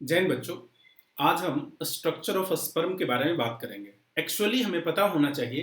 जैन बच्चों, आज हम स्ट्रक्चर ऑफ स्पर्म के बारे में बात करेंगे। एक्चुअली हमें पता होना चाहिए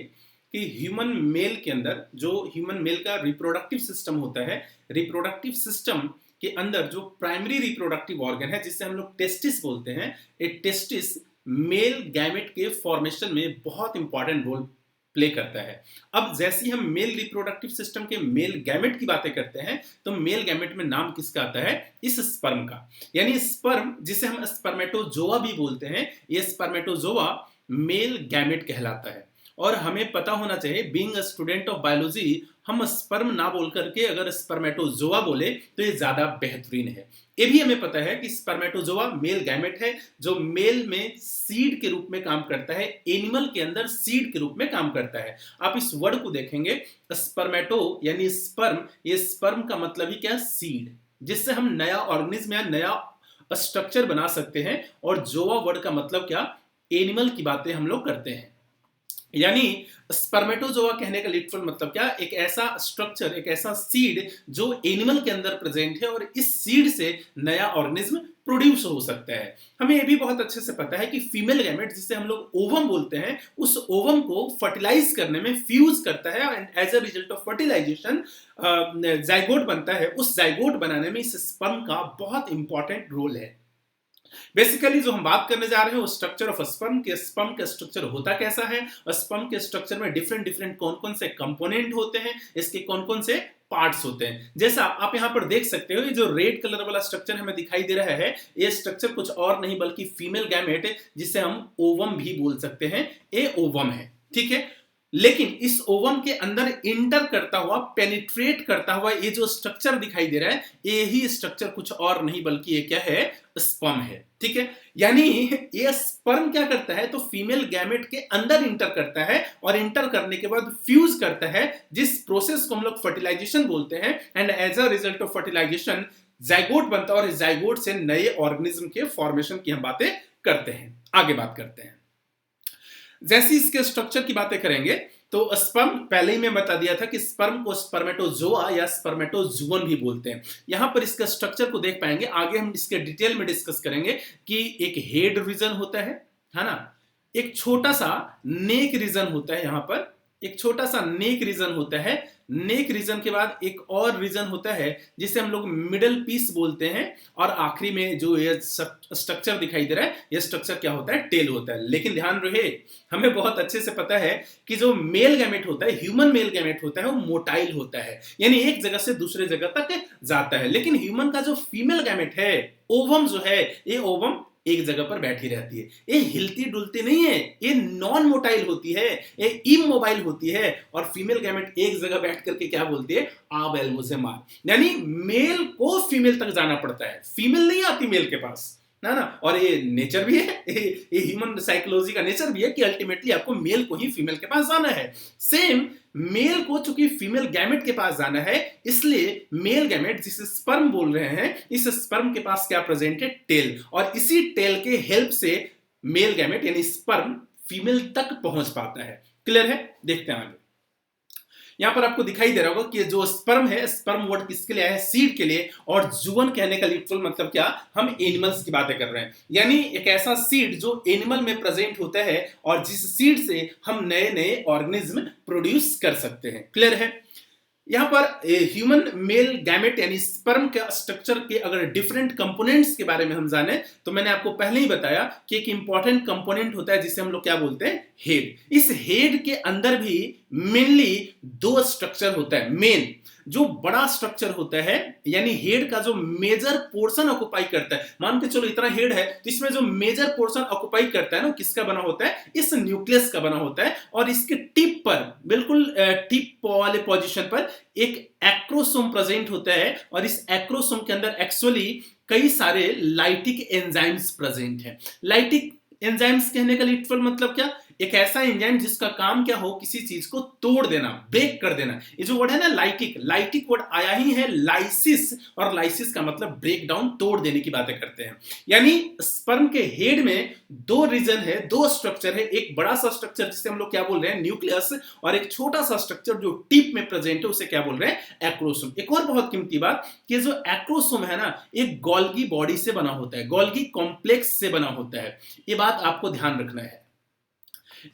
कि ह्यूमन मेल के अंदर जो ह्यूमन मेल का रिप्रोडक्टिव सिस्टम होता है, रिप्रोडक्टिव सिस्टम के अंदर जो प्राइमरी रिप्रोडक्टिव ऑर्गन है जिसे हम लोग टेस्टिस बोलते हैं, ये टेस्टिस मेल गैमेट के फॉर्मेशन में बहुत इंपॉर्टेंट रोल प्ले करता है। अब जैसे ही हम मेल रिप्रोडक्टिव सिस्टम के मेल गैमेट की बातें करते हैं तो मेल गैमेट में नाम किसका आता है? इस स्पर्म का। यानी स्पर्म जिसे हम स्पर्मेटोजोआ भी बोलते हैं, ये स्पर्मेटोजोआ मेल गैमेट कहलाता है। और हमें पता होना चाहिए, being a student of biology, हम स्पर्म ना बोल करके अगर स्पर्मेटोजोआ बोले तो ये ज्यादा बेहतरीन है। ये भी हमें पता है कि स्पर्मेटोजोआ मेल गैमेट है जो मेल में सीड के रूप में काम करता है, एनिमल के अंदर सीड के रूप में काम करता है। आप इस वर्ड को देखेंगे, स्पर्मेटो यानी स्पर्म, ये स्पर्म का मतलब ही क्या? सीड, जिससे हम नया ऑर्गेनिज्म या नया स्ट्रक्चर बना सकते हैं। और जोआ वर्ड का मतलब क्या? एनिमल की बातें हम लोग करते हैं। यानी स्पर्मेटोजोआ कहने का लिटरल मतलब क्या? एक ऐसा स्ट्रक्चर, एक ऐसा सीड जो एनिमल के अंदर प्रेजेंट है और इस सीड से नया ऑर्गेनिज्म प्रोड्यूस हो सकता है। हमें यह भी बहुत अच्छे से पता है कि फीमेल गैमेट जिसे हम लोग ओवम बोलते हैं, उस ओवम को फर्टिलाइज करने में फ्यूज करता है and as a result of fertilisation zygote बनता है। उस जाइगोट बनाने में इस स्पर्म का बहुत इंपॉर्टेंट रोल है। बेसिकली जो हम बात करने जा रहे हैं वो स्ट्रक्चर ऑफ स्पर्म के। स्पर्म का स्ट्रक्चर होता कैसा है? स्पर्म के स्ट्रक्चर में डिफरेंट डिफरेंट कौन कौन से कंपोनेंट होते हैं, इसके कौन कौन से पार्ट्स होते हैं। जैसा आप यहां पर देख सकते हो, ये जो रेड कलर वाला स्ट्रक्चर हमें दिखाई दे रहा है, ये स्ट्रक्चर कुछ और नहीं बल्कि फीमेल गैमेट है, जिसे हम ओवम भी बोल सकते हैं। ये ओवम है, ठीक है। लेकिन इस ओवम के अंदर इंटर करता हुआ, पेनिट्रेट करता हुआ ये जो स्ट्रक्चर दिखाई दे रहा है, यही स्ट्रक्चर कुछ और नहीं बल्कि ये क्या है? स्पर्म है, ठीक है। यानी ये स्पर्म क्या करता है? तो फीमेल गैमेट के अंदर इंटर करता है और इंटर करने के बाद फ्यूज करता है, जिस प्रोसेस को हम लोग फर्टिलाइजेशन बोलते हैं। And as a result of fertilisation zygote बनता है और इस जाइगोट से नए ऑर्गेनिज्म के फॉर्मेशन की हम बातें करते हैं। आगे बात करते हैं। जैसे इसके स्ट्रक्चर की बातें करेंगे तो स्पर्म, पहले ही मैं बता दिया था कि स्पर्म को स्पर्मेटोजोआ या स्पर्मेटोजुअन भी बोलते हैं। यहां पर इसका स्ट्रक्चर को देख पाएंगे, आगे हम इसके डिटेल में डिस्कस करेंगे कि एक हेड रीजन होता है ना, एक छोटा सा नेक रीजन होता है, यहां पर एक छोटा सा नेक रीजन होता है। नेक रीजन के बाद एक और रीजन होता है जिसे हम लोग मिडल पीस बोलते हैं। और आखिरी में जो ये स्ट्रक्चर दिखाई दे रहा है, ये स्ट्रक्चर क्या होता है? टेल होता है। लेकिन ध्यान रहे, हमें बहुत अच्छे से पता है कि जो मेल गैमेट होता है, ह्यूमन मेल गैमेट होता है, वो मोटाइल होता है, यानी एक जगह से दूसरे जगह तक जाता है। लेकिन ह्यूमन का जो फीमेल गैमेट है, ओवम जो है, ये ओवम एक जगह पर बैठी रहती है। ये हिलती डुलती नहीं है, ये नॉन मोटाइल होती है, ये इमोबाइल होती है। और फीमेल गैमेट एक जगह बैठ करके क्या बोलती है? आ बैल मुझे मार। यानी मेल को फीमेल तक जाना पड़ता है, फीमेल नहीं आती मेल के पास, ना। और ये नेचर भी है, ये ह्यूमन साइकोलॉजी का नेचर भी है कि अल्टीमेटली आपको मेल को ही फीमेल के पास जाना है। सेम मेल को चूंकि फीमेल गैमेट के पास जाना है, इसलिए मेल गैमेट जिसे स्पर्म बोल रहे हैं, इस स्पर्म के पास क्या प्रेजेंट है? टेल। और इसी टेल के हेल्प से मेल गैमेट यानी स्पर्म फीमेल तक पहुंच पाता है। क्लियर है? देखते हैं आगे। यहां पर आपको दिखाई दे रहा होगा कि जो स्पर्म है, स्पर्म वर्ड किसके लिए है? सीड के लिए। और जुवन कहने का लिटरल मतलब क्या? हम एनिमल्स की बातें कर रहे हैं। यानी एक ऐसा सीड जो एनिमल में प्रेजेंट होता है और जिस सीड से हम नए नए ऑर्गेनिज्म प्रोड्यूस कर सकते हैं। क्लियर है? यहां पर ह्यूमन मेल गैमेट यानी स्पर्म के स्ट्रक्चर के अगर डिफरेंट कंपोनेंट्स के बारे में हम जाने तो मैंने आपको पहले ही बताया कि एक इंपॉर्टेंट कंपोनेंट होता है जिसे हम लोग क्या बोलते हैं? हेड। इस हेड के अंदर भी मेनली दो स्ट्रक्चर होता है। मेन जो बड़ा स्ट्रक्चर होता है, यानी हेड का जो मेजर पोर्शन ऑक्युपाई करता है, मान के चलो इतना हेड है तो इसमें जो मेजर पोर्शन ऑक्युपाई करता है ना, किसका बना होता है? इस न्यूक्लियस का बना होता है। और इसके टिप पर, बिल्कुल टिप वाले पोजीशन पर एक एक्रोसोम प्रेजेंट होता है। और इस एक्रोसोम के अंदर एक्चुअली कई सारे लाइटिक एंजाइम्स प्रेजेंट हैं। लाइटिक एंजाइम्स कहने का लिटरल मतलब क्या? एक ऐसा एंजाइम जिसका काम क्या हो, किसी चीज को तोड़ देना, ब्रेक कर देना। ये जो वर्ड है ना लाइटिक, लाइटिक वर्ड आया ही है लाइसिस, और लाइसिस का मतलब ब्रेक डाउन, तोड़ देने की बातें करते हैं। यानी स्पर्म के हेड में दो रीजन है, दो स्ट्रक्चर है, एक बड़ा सा स्ट्रक्चर जिसे हम लोग क्या बोल रहे हैं न्यूक्लियस, और एक छोटा सा स्ट्रक्चर जो टिप में प्रेजेंट है उसे क्या बोल रहे हैं एक्रोसोम। एक और बहुत कीमती बात कि जो एक्रोसोम है ना एक गोल्गी बॉडी से बना होता है, गोल्गी कॉम्प्लेक्स से बना होता है। ये बात आपको ध्यान रखना है।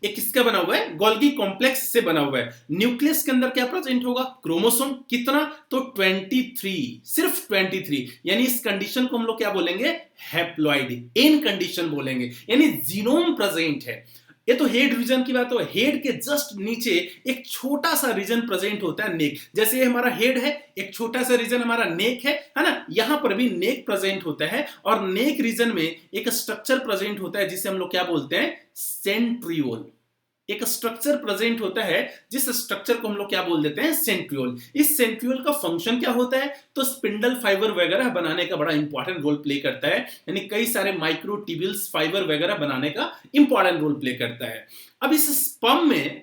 एक किसका बना हुआ है, गोल्गी कॉम्प्लेक्स से बना हुआ है। न्यूक्लियस के अंदर क्या प्रेजेंट होगा, क्रोमोसोम, कितना, तो 23, सिर्फ 23। यानी इस कंडीशन को हम लोग क्या बोलेंगे, हैप्लॉइड एन कंडीशन बोलेंगे, यानी जीनोम प्रेजेंट है। ये तो हेड रीजन की बात हो, हेड के जस्ट नीचे एक छोटा सा रीजन प्रेजेंट होता है नेक, जैसे ये हमारा हेड है, एक छोटा सा रीजन हमारा नेक है ना, यहां पर भी नेक प्रेजेंट होता है, और नेक रीजन में एक स्ट्रक्चर प्रेजेंट होता है जिसे हम लोग क्या बोलते हैं सेंट्रियोल। एक स्ट्रक्चर प्रेजेंट होता है जिस स्ट्रक्चर को हम लोग क्या बोल देते हैं सेंट्रियोल। इस सेंट्रियोल का फंक्शन क्या होता है, तो स्पिंडल फाइबर वगैरह बनाने का बड़ा इंपॉर्टेंट रोल प्ले करता है, यानी कई सारे माइक्रोट्यूब्यूल्स फाइबर वगैरह बनाने का इंपॉर्टेंट रोल प्ले करता है। अब इस स्पर्म में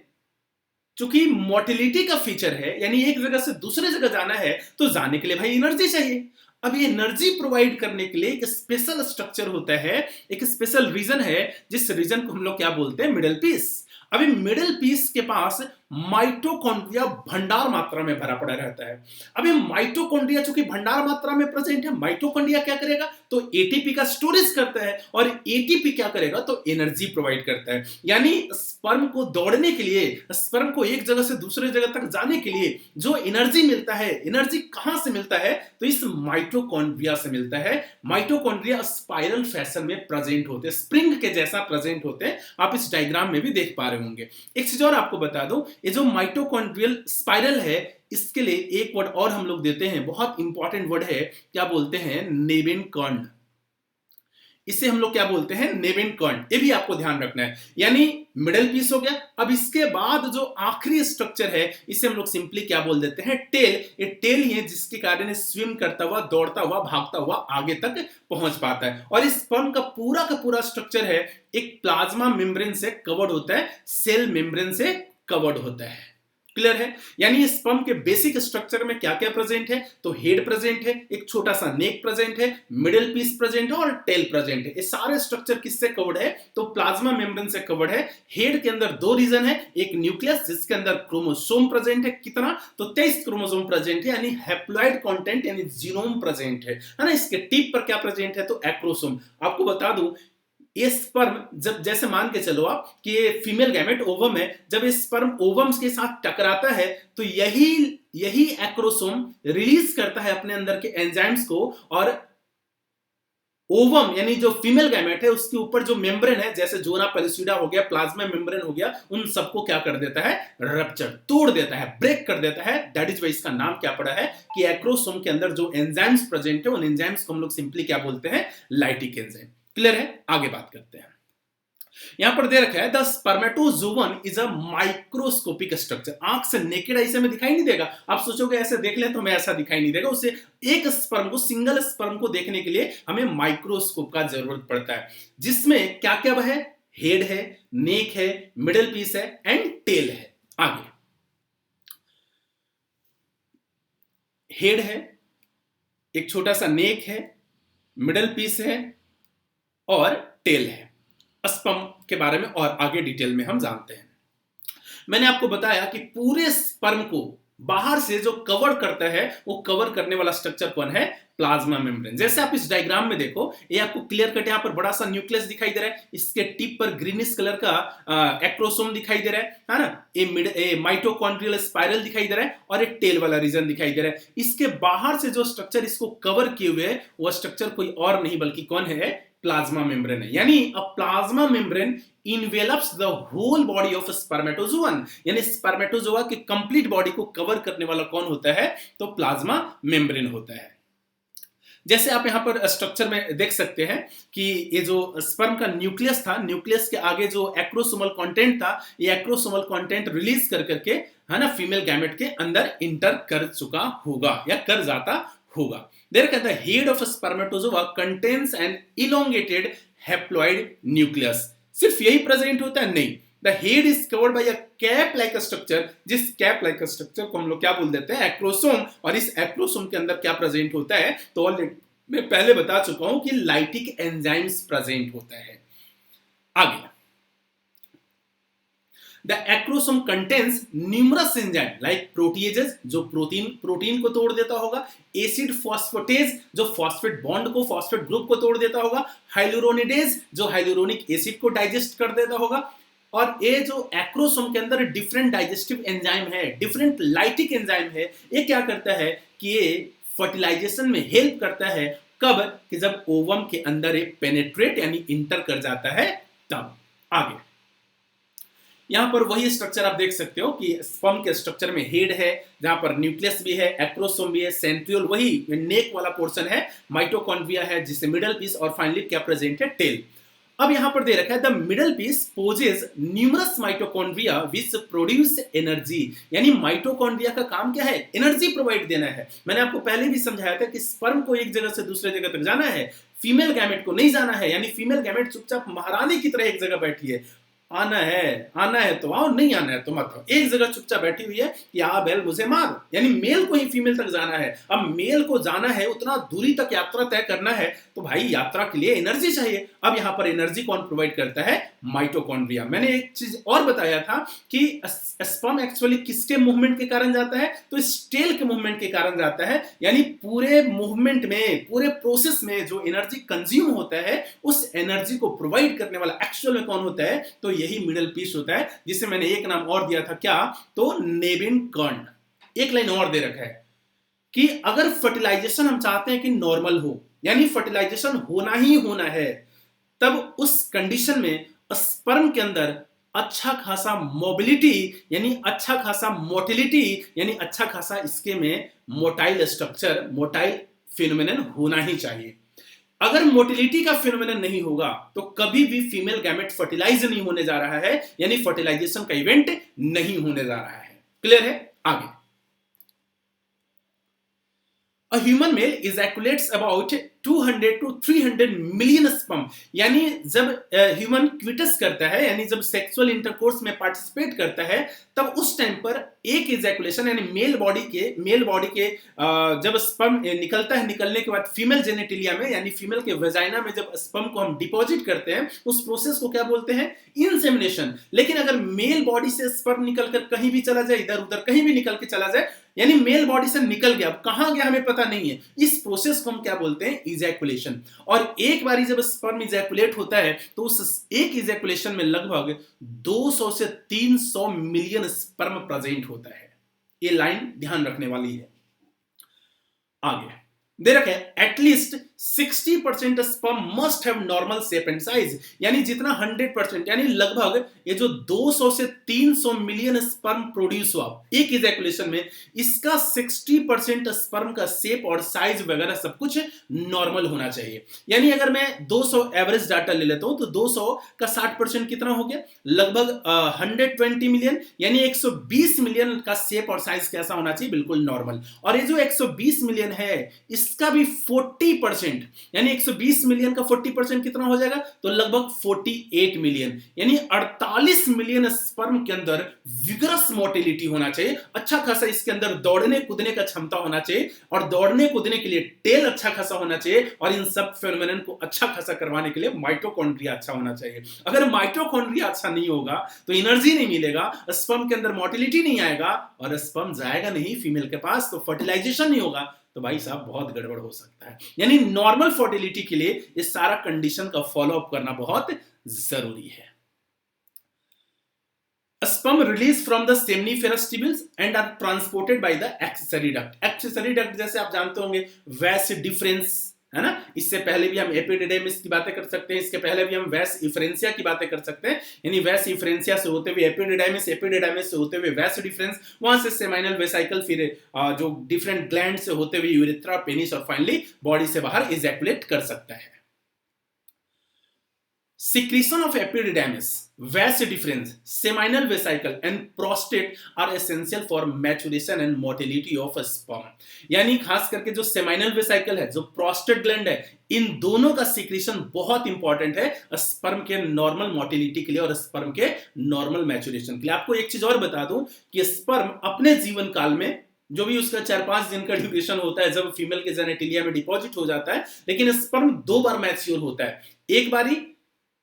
चूंकि मोटिलिटी का फीचर है, यानी एक जगह से दूसरे जगह जाना है, तो जाने के लिए भाई एनर्जी चाहिए। अब ये एनर्जी प्रोवाइड करने के लिए एक स्पेशल स्ट्रक्चर होता है, एक स्पेशल रीजन है, जिस रीजन को हम लोग क्या बोलते हैं मिडल पीस। अभी मिडिल पीस के पास माइटोकॉन्ड्रिया भंडार मात्रा में भरा पड़ा रहता है। अभी माइटोकॉन्ड्रिया चूंकि भंडार मात्रा में प्रेजेंट है, माइटोकॉन्ड्रिया क्या करेगा, तो एटीपी का स्टोरेज करता है, और एटीपी क्या करेगा, तो एनर्जी प्रोवाइड करता है। यानी स्पर्म को दौड़ने के लिए, स्पर्म को एक जगह से दूसरे जगह तक जाने के लिए जो एनर्जी मिलता है, एनर्जी कहां से मिलता है, तो इस माइटोकॉन्ड्रिया से मिलता है। माइटोकॉन्ड्रिया स्पाइरल फैशन में प्रेजेंट होते हैं, स्प्रिंग के जैसा प्रेजेंट होते हैं, आप इस डायग्राम में भी देख पा रहे होंगे। एक चीज और आपको बता दूं, ये जो माइटोकॉन्ड्रियल स्पाइरल है, इसके लिए एक वर्ड और हम लोग देते हैं, बहुत इंपॉर्टेंट वर्ड है, क्या बोलते हैं नेबेनकॉर्न। इसे हम लोग क्या बोलते हैं नेबेनकॉर्न, ये भी आपको ध्यान रखना है। यानी मिडिल पीस हो गया, अब इसके बाद जो आखिरी स्ट्रक्चर है इसे हम लोग सिंपली क्या बोल देते हैं टेल। ये टेल ही है जिसके कारण स्विम करता हुआ, दौड़ता हुआ, भागता हुआ आगे तक पहुंच पाता है। और इस स्पर्म का पूरा स्ट्रक्चर है एक प्लाज्मा मेम्ब्रेन से कवर्ड होता है, सेल मेम्ब्रेन से कवर्ड होता है। क्लियर है। यानी स्पर्म के बेसिक स्ट्रक्चर में क्या क्या प्रेजेंट है, तो हेड प्रेजेंट है, एक छोटा सा नेक प्रेजेंट है, मिडिल पीस प्रेजेंट है, और टेल प्रेजेंट है। ये सारे स्ट्रक्चर किससे कवर्ड है, तो प्लाज्मा मेम्ब्रेन से कवर्ड है। हेड के अंदर दो रीजन है, एक न्यूक्लियस जिसके अंदर क्रोमोसोम प्रेजेंट है, कितना, तो 23 क्रोमोसोम प्रेजेंट है, यानी हैप्लॉइड कंटेंट यानी जीनोम प्रेजेंट है ना। इसके टिप पर क्या प्रेजेंट है, तो एक्रोसोम। आपको बता दूं ये स्पर्म जब, जैसे मान के चलो आप कि ये फीमेल गैमेट ओवम है, जब ये स्पर्म ओवम्स के साथ टकराता है तो यही एक्रोसोम रिलीज करता है अपने अंदर के एंजाइम्स को, और ओवम यानी जो फीमेल गैमेट है उसके ऊपर जो मेम्ब्रेन है, जैसे जोना पेलिसिडा हो गया, प्लाज्मा मेम्ब्रेन हो गया, उन सबको क्या कर देता है, रप्चर, तोड़ देता है, ब्रेक कर देता है। दैट इज वाई इसका नाम क्या पड़ा है कि एक्रोसोम के अंदर जो एंजाइम्स प्रेजेंट है उन एंजाइम्स को हम लोग सिंपली क्या बोलते हैं, लाइटिक एंजाइम। क्लियर है, आगे बात करते हैं। यहां पर दे रखा है the spermatozoon is a microscopic structure. आंख से नेकेड आई से हमें दिखाई नहीं देगा, आप सोचोगे ऐसे देख ले तो हमें ऐसा दिखाई नहीं देगा। उसे एक स्पर्म को, सिंगल स्पर्म को देखने के लिए हमें माइक्रोस्कोप का जरूरत पड़ता है, जिसमें क्या क्या है, हेड है, नेक है, मिडिल पीस है एंड टेल है। आगे हेड है, एक छोटा सा नेक है, मिडिल पीस है और टेल है। स्पर्म के बारे में और आगे डिटेल में हम जानते हैं। मैंने आपको बताया कि पूरे स्पर्म को बाहर से जो कवर करता है, वो कवर करने वाला स्ट्रक्चर कौन है, प्लाज्मा मेम्ब्रेन। जैसे आप इस डायग्राम में देखो, ये आपको क्लियर कट यहां पर बड़ा सा न्यूक्लियस दिखाई दे रहा है, इसके टिप पर ग्रीनिश कलर का एक्रोसोम दिखाई दे रहा है ना, ये माइटोकॉन्ड्रियल स्पाइरल दिखाई दे रहा है, और एक टेल वाला रीजन दिखाई दे रहा है। इसके बाहर से जो स्ट्रक्चर इसको कवर किए हुए है, वह स्ट्रक्चर कोई और नहीं बल्कि कौन है, प्लाज्मा मेम्ब्रेन है। यानी a plasma membrane envelops the whole body of spermatozoon, यानी स्पर्मेटोजोआ की कंप्लीट बॉडी को कवर करने वाला कौन होता है, तो प्लाज्मा मेम्ब्रेन होता है। जैसे आप यहां पर स्ट्रक्चर में देख सकते हैं कि ये जो स्पर्म का न्यूक्लियस था, न्यूक्लियस के आगे जो एक्रोसोमल कंटेंट था, ये एक्रोसोमल कंटेंट रिलीज कर करके है ना फीमेल गैमेट के अंदर इंटर कर चुका होगा या कर जाता होगा। देयर कहता है head of spermatozoa contains an elongated haploid nucleus. सिर्फ यही प्रेजेंट होता है, नहीं, the head is covered by a cap like structure, जिस कैप लाइक स्ट्रक्चर को हम लोग क्या बोल देते हैं, एक्रोसोम। और इस एक्रोसोम के अंदर क्या प्रेजेंट होता है, तो ऑलरेडी मैं पहले बता चुका हूं कि लाइटिक एंजाइम्स प्रेजेंट होता है। आगे, The acrosome contains numerous enzymes like proteases जो प्रोटीन को तोड़ देता होगा, एसिड फॉस्फेटेज जो फॉस्फेट बॉन्ड को, फॉस्फेट ग्रुप को तोड़ देता होगा, हाइलुरोनिडेज जो हाइलुरोनिक एसिड को डाइजेस्ट कर देता होगा। और ये जो एक्रोसोम के अंदर डिफरेंट डाइजेस्टिव एंजाइम है, डिफरेंट लाइटिक एंजाइम है, ये क्या करता है कि ये फर्टिलाइजेशन में हेल्प करता है। कब? कि जब ओवम के अंदर ये पेनेट्रेट यानी इंटर कर जाता है तब। आगे यहां पर वही स्ट्रक्चर आप देख सकते हो कि स्पर्म के स्ट्रक्चर में हेड है, जहां पर न्यूक्लियस भी है, एक्रोसोम भी है, सेंट्रियोल वही नेक वाला पोर्शन है, माइटोकॉन्ड्रिया है जिससे मिडल पीस, और फाइनली क्या प्रेजेंट है, टेल। अब यहां पर दे रखा है the middle piece possesses numerous mitochondria which produce energy, यानी माइटोकॉन्ड्रिया का काम क्या है, एनर्जी प्रोवाइड देना है। मैंने आपको पहले भी समझाया था कि स्पर्म को एक जगह से दूसरे जगह तक जाना है, फीमेल गैमेट को नहीं जाना है, यानी फीमेल गैमेट चुपचाप महारानी की तरह एक जगह बैठी है, आना है तो आओ, नहीं आना है तो मत आओ, एक जगह चुपचाप बैठी हुई है कि आ बैल मुझे मार, यानी मेल को ही फीमेल तक जाना है। अब मेल को जाना है, उतना दूरी तक यात्रा तय करना है, तो भाई यात्रा के लिए एनर्जी चाहिए। अब यहां पर एनर्जी कौन प्रोवाइड करता है, माइटोकॉन्ड्रिया। मैंने एक चीज और बताया था कि स्पर्म एक्चुअली किसके मूवमेंट के कारण जाता है, तो इस टेल के मूवमेंट के कारण जाता है, यानी पूरे मूवमेंट में, पूरे प्रोसेस में जो एनर्जी कंज्यूम होता है, उस एनर्जी को प्रोवाइड करने वाला एक्चुअल में कौन होता है, तो यही मिडल पीस होता है, जिसे मैंने एक नाम और दिया था, क्या, तो नेबिन कर्ण। एक लाइन और दे रखा है कि अगर फर्टिलाइजेशन हम चाहते हैं कि नॉर्मल हो, यानी फर्टिलाइजेशन होना ही होना है, तब उस कंडीशन में स्पर्म के अंदर अच्छा खासा मोबिलिटी यानी अच्छा खासा मोटिलिटी यानी अच्छा खासा इसके में मोटाइल स्ट्रक्चर, मोटाइल फिनोमेनन होना ही चाहिए। अगर मोटिलिटी का फिनोमेनन नहीं होगा तो कभी भी फीमेल गैमेट फर्टिलाइज नहीं होने जा रहा है, यानी फर्टिलाइजेशन का इवेंट नहीं होने जा रहा है। क्लियर है? आगे, A human male ejaculates about 200 to 300 million sperm, यानी जब ह्यूमन क्विटस करता है, यानी जब सेक्सुअल इंटरकोर्स में पार्टिसिपेट करता है, तब उस टाइम पर एक इजैकुलेशन यानी मेल बॉडी के जब स्पर्म निकलता है, निकलने के बाद फीमेल जेनेटिलिया में यानी फीमेल के वेजाइना में जब स्पर्म को हम डिपॉजिट करते हैं, उस प्रोसेस को क्या बोलते हैं, इंसेमिनेशन। लेकिन अगर मेल बॉडी से स्पर्म निकलकर कहीं भी चला जाए, इधर उधर कहीं भी निकल के चला जाए, यानी मेल बॉडी से निकल गया, अब कहां गया हमें पता नहीं है, इस प्रोसेस को हम क्या बोलते हैं, इजैकुलेशन। और एक बारी जब स्पर्म इजैकुलेट होता है तो उस एक इजैकुलेशन में लगभग 200 से 300 मिलियन स्पर्म प्रेजेंट होता है। ये लाइन ध्यान रखने वाली है। आगे दे रखा है at least 60% sperm must have normal shape and size, यानी जितना 100% यानी लगभग ये जो 200 से 300 मिलियन स्पर्म प्रोड्यूस हुआ एक इजैकुलेशन में, इसका 60% स्पर्म का शेप और साइज वगैरह सब कुछ नॉर्मल होना चाहिए। यानी अगर मैं 200 एवरेज डाटा ले लेता हूं तो 200 का 60% कितना हो गया, लगभग 120 मिलियन, यानी 120 मिलियन का शेप और साइज कैसा होना चाहिए, बिल्कुल नॉर्मल। और ये जो 120 मिलियन है इसका भी 40% यानी 120 मिलियन का 40% कितना हो जाएगा, तो लगभग 48 मिलियन, यानी 48 मिलियन स्पर्म के अंदर विगरस मोटिलिटी होना चाहिए, अच्छा खासा इसके अंदर दौड़ने कूदने का क्षमता होना चाहिए, और दौड़ने कूदने के लिए टेल अच्छा खासा होना चाहिए, और इन सब फेनोमेनन को अच्छा खासा करवाने के लिए माइटोकॉन्ड्रिया अच्छा होना चाहिए। अगर माइटोकॉन्ड्रिया अच्छा नहीं होगा तो एनर्जी नहीं मिलेगा, स्पर्म के अंदर मोटिलिटी नहीं आएगा, और स्पर्म जाएगा नहीं फीमेल के पास, तो फर्टिलाइजेशन नहीं होगा, तो भाई साहब बहुत गड़बड़ हो सकता है। यानी नॉर्मल फर्टिलिटी के लिए इस सारा कंडीशन का फॉलो अप करना बहुत जरूरी है। Sperm released from the seminiferous tubules and are transported by the accessory duct. Accessory duct जैसे आप जानते होंगे वैस डिफरेंस है ना, इससे पहले भी हम एपिडिडाइमिस की बातें कर सकते हैं, इसके पहले भी हम वैस इफरेंसिया की बातें कर सकते हैं, यानी वैस इफरेंसिया से होते हुए एपिडिडाइमिस, एपिडिडाइमिस से होते हुए वैस डिफरेंस, वहां से सेमाइनल वेसाइकल, फिर जो डिफरेंट ग्लैंड से होते हुए यूरेथ्रा, पेनिस, और फाइनली बॉडी से बाहर इजैकुलेट कर सकता है। Secretion of epididymis, vas deferens, seminal vesicle and prostate are essential for maturation and motility of sperm. यानी खास करके जो सेमाइनल वेसाइकल है, जो प्रोस्टेट ग्लैंड है, इन दोनों का सिक्रीशन बहुत इंपॉर्टेंट है स्पर्म के नॉर्मल मोटिलिटी के लिए और स्पर्म के नॉर्मल मैचुरेशन के लिए। आपको एक चीज और बता दूं कि स्पर्म अपने जीवन काल में जो भी उसका 4-5 दिन का ड्यूरेशन होता है जब फीमेल के जेनेटिलिया में डिपॉजिट हो जाता है, लेकिन स्पर्म 2 बार मैच्योर होता है। एक बारी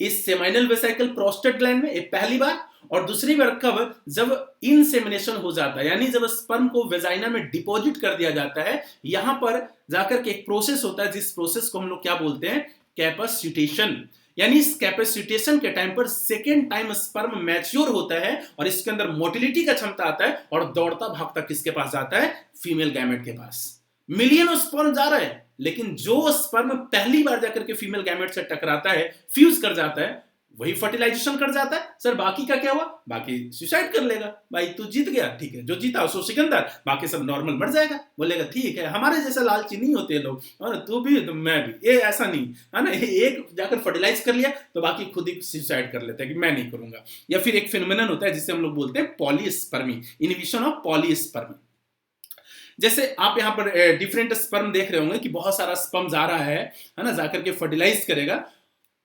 इस सेमाइनल वेसाइकल प्रोस्टेट ग्लैंड में पहली बार, और दूसरी बार कब, जब इंसेमिनेशन हो जाता है, यानी जब स्पर्म को वेजाइना में डिपॉजिट कर दिया जाता है। यहां पर जाकर के एक प्रोसेस होता है जिस प्रोसेस को हम लोग क्या बोलते हैं, कैपेसिटेशन। यानी इस कैपेसिटेशन के टाइम पर सेकेंड टाइम स्पर्म मैच्योर होता है और इसके अंदर मोटिलिटी का क्षमता आता है और दौड़ता भागता किसके पास जाता है, फीमेल गैमेट के पास। मिलियन स्पर्म जा रहा है, लेकिन जो स्पर्म पहली बार जाकर के फीमेल गैमेट से टकराता है, फ्यूज कर जाता है, वही फर्टिलाइजेशन कर जाता है। सर बाकी का क्या हुआ, बाकी सुसाइड कर लेगा। भाई तू जीत गया, ठीक है, जो जीता सो सिकंदर, बाकी सब नॉर्मल मर जाएगा। बोलेगा ठीक है, हमारे जैसे लालची नहीं होते लोग, और तू भी तो मैं भी, ये ऐसा नहीं है ना। एक जाकर फर्टिलाइज कर लिया तो बाकी खुद ही सुसाइड कर लेता है कि मैं नहीं करूंगा। या फिर एक फिनोमेनन होता है जिसे हम लोग बोलते हैं पॉलीस्पर्मी, इनहिबिशन ऑफ पॉलीस्पर्मी। जैसे आप यहाँ पर डिफरेंट स्पर्म देख रहे होंगे कि बहुत सारा स्पर्म जा रहा है ना, जाकर के फर्टिलाइज करेगा।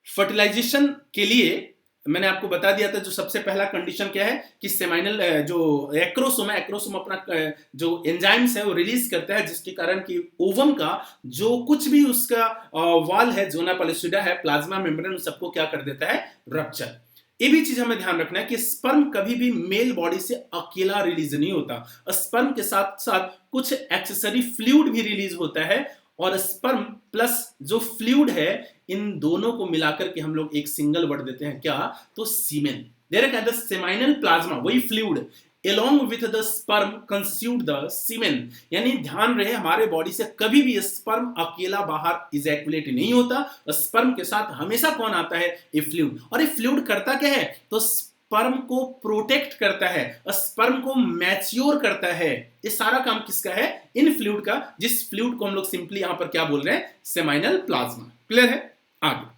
फर्टिलाइजेशन के लिए मैंने आपको बता दिया था जो सबसे पहला कंडीशन क्या है कि सेमाइनल जो एक्रोसोम है, एक्रोसोम अपना जो एंजाइम्स है वो रिलीज करता है, जिसके कारण कि ओवम का जो कुछ भी उसका वॉल है, जोना पॉलिस्यूडा है, प्लाज्मा मेम्ब्रेन, उन सबको क्या कर देता है, रप्चर। ये भी चीज हमें ध्यान रखना है कि स्पर्म कभी भी मेल बॉडी से अकेला रिलीज नहीं होता। स्पर्म के साथ साथ कुछ एक्सेसरी फ्लूइड भी रिलीज होता है, और स्पर्म प्लस जो फ्लूइड है, इन दोनों को मिलाकर के हम लोग एक सिंगल वर्ड देते हैं, क्या, तो semen. There is the seminal plasma, वही fluid along with the sperm constitute the semen। यानी ध्यान रहे हमारे बॉडी से कभी भी स्पर्म अकेला बाहर इजैकुलेट नहीं होता, स्पर्म के साथ हमेशा कौन आता है, ये फ्लूइड। और ये फ्लूइड करता क्या है, तो स्पर्म को प्रोटेक्ट करता है, स्पर्म को मैच्योर करता है। ये सारा काम किसका है, इन फ्लूइड का, जिस फ्लूइड को हम लोग सिंपली यहां पर क्या बोल रहे हैं, सेमाइनल प्लाज्मा। क्लियर है, आगे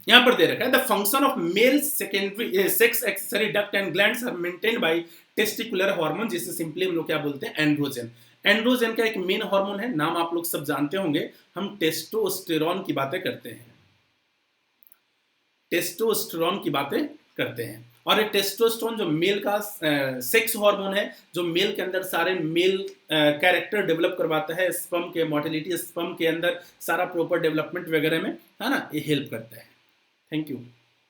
यहां पर दे रखा है, the function of male secondary sex accessory duct and glands are maintained by testicular hormone, जिसे सिंपली हम लोग क्या बोलते हैं, एंड्रोजन। एंड्रोजन का एक मेन हार्मोन है, नाम आप लोग सब जानते होंगे, हम टेस्टोस्टेरोन की बातें करते हैं, टेस्टोस्टेरोन की बातें करते हैं। और ये टेस्टोस्टेरोन जो मेल का सेक्स हार्मोन है, जो मेल के अंदर सारे मेल कैरेक्टर डेवलप करवाता है, स्पर्म के मोटिलिटी, स्पर्म के अंदर सारा प्रॉपर डेवलपमेंट वगैरह में, है ना, ये हेल्प करता है। Thank you.